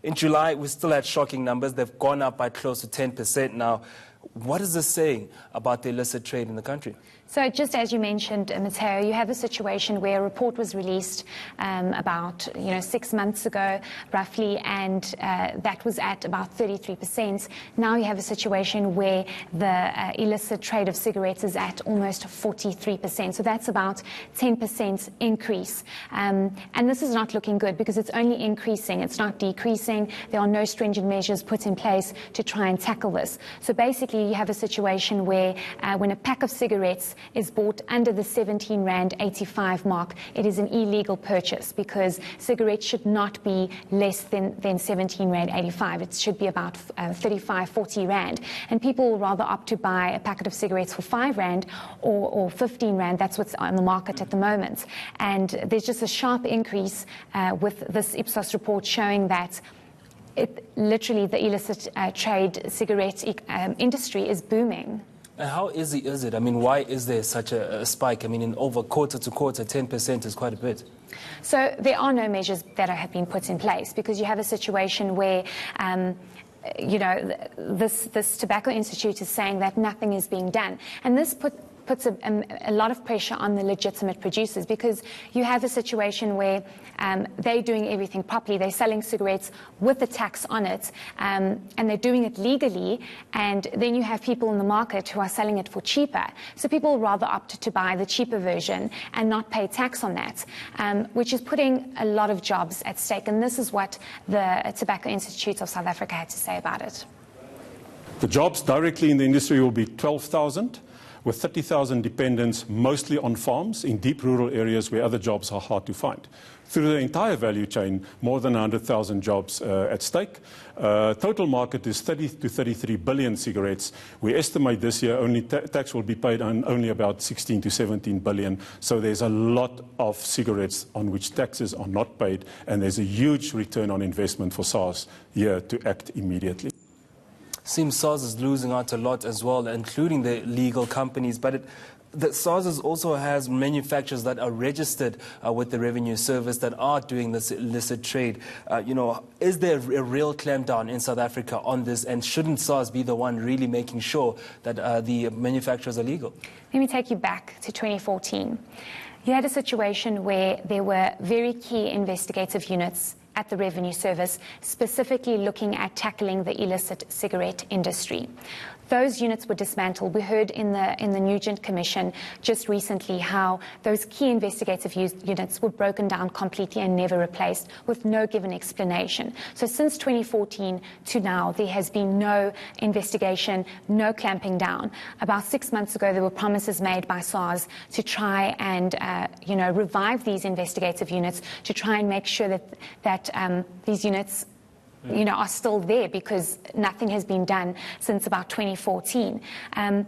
In July, we still had shocking numbers. They've gone up by close to 10% now. What is this saying about the illicit trade in the country? So just as you mentioned, Matteo, you have a situation where a report was released about 6 months ago, roughly, and that was at about 33%. Now you have a situation where the illicit trade of cigarettes is at almost 43%. So that's about 10% increase. And this is not looking good because it's only increasing. It's not decreasing. There are no stringent measures put in place to try and tackle this. So basically you have a situation where when a pack of cigarettes is bought under the 17 Rand 85 mark, it is an illegal purchase because cigarettes should not be less than 17 Rand 85. It should be about 35, 40 Rand. And people will rather opt to buy a packet of cigarettes for 5 Rand or 15 Rand. That's what's on the market at the moment. And there's just a sharp increase with this Ipsos report showing that literally the illicit trade cigarette industry is booming. And how easy is it? I mean, why is there such a spike? I mean, in over quarter to quarter, 10% is quite a bit. So there are no measures that have been put in place because you have a situation where this Tobacco Institute is saying that nothing is being done. And this puts a lot of pressure on the legitimate producers because you have a situation where they're doing everything properly. They're selling cigarettes with a tax on it, and they're doing it legally, and then you have people in the market who are selling it for cheaper. So people will rather opt to buy the cheaper version and not pay tax on that, which is putting a lot of jobs at stake. And this is what the Tobacco Institute of South Africa had to say about it. The jobs directly in the industry will be 12,000. with 30,000 dependents, mostly on farms in deep rural areas where other jobs are hard to find. Through the entire value chain, more than 100,000 jobs at stake. Total market is 30 to 33 billion cigarettes. We estimate this year only tax will be paid on only about 16 to 17 billion. So there's a lot of cigarettes on which taxes are not paid, and there's a huge return on investment for SARS here to act immediately. Seems SARS is losing out a lot as well, including the legal companies, but SARS also has manufacturers that are registered with the Revenue Service that are doing this illicit trade. Is there a real clampdown in South Africa on this, and shouldn't SARS be the one really making sure that the manufacturers are legal? Let me take you back to 2014. You had a situation where there were very key investigative units at the Revenue Service, specifically looking at tackling the illicit cigarette industry. Those units were dismantled. We heard in the Nugent Commission just recently how those key investigative units were broken down completely and never replaced with no given explanation. So since 2014 to now, there has been no investigation, no clamping down. About 6 months ago, there were promises made by SARS to try and revive these investigative units, to try and make sure that these units are still there, because nothing has been done since about 2014. And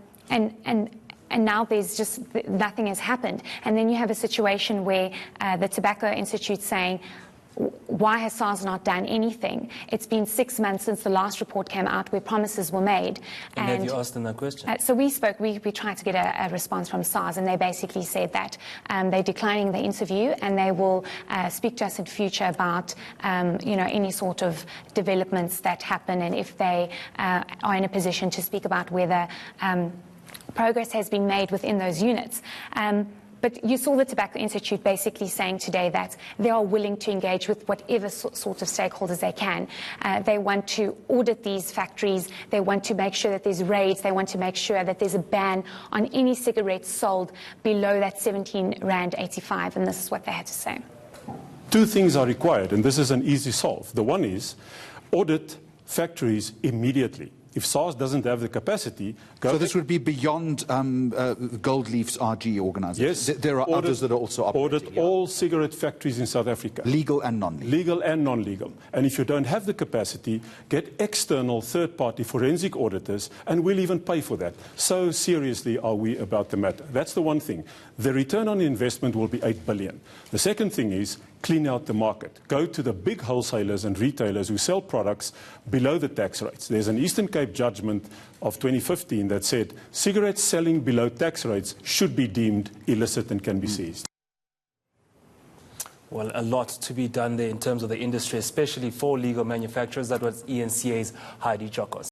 now there's just nothing has happened. And then you have a situation where the Tobacco Institute saying, why has SARS not done anything? It's been 6 months since the last report came out where promises were made. And have you asked them that question? So we tried to get a response from SARS, and they basically said that they're declining the interview, and they will speak to us in future about any sort of developments that happen, and if they are in a position to speak about whether progress has been made within those units. But you saw the Tobacco Institute basically saying today that they are willing to engage with whatever sort of stakeholders they can. They want to audit these factories. They want to make sure that there's raids. They want to make sure that there's a ban on any cigarettes sold below that 17 Rand 85. And this is what they had to say. Two things are required, and this is an easy solve. The one is audit factories immediately. If SARS doesn't have the capacity... So this would be beyond Gold Leaf's RG organisation? Yes. There are others that are also operating. Audit all cigarette factories in South Africa. Legal and non-legal? Legal and non-legal. And if you don't have the capacity, get external third-party forensic auditors, and we'll even pay for that. So seriously are we about the matter. That's the one thing. The return on investment will be 8 billion. The second thing is clean out the market. Go to the big wholesalers and retailers who sell products below the tax rates. There's an Eastern Cape judgment of 2015 that said cigarettes selling below tax rates should be deemed illicit and can be seized. Well, a lot to be done there in terms of the industry, especially for legal manufacturers. That was ENCA's Heidi Jokos.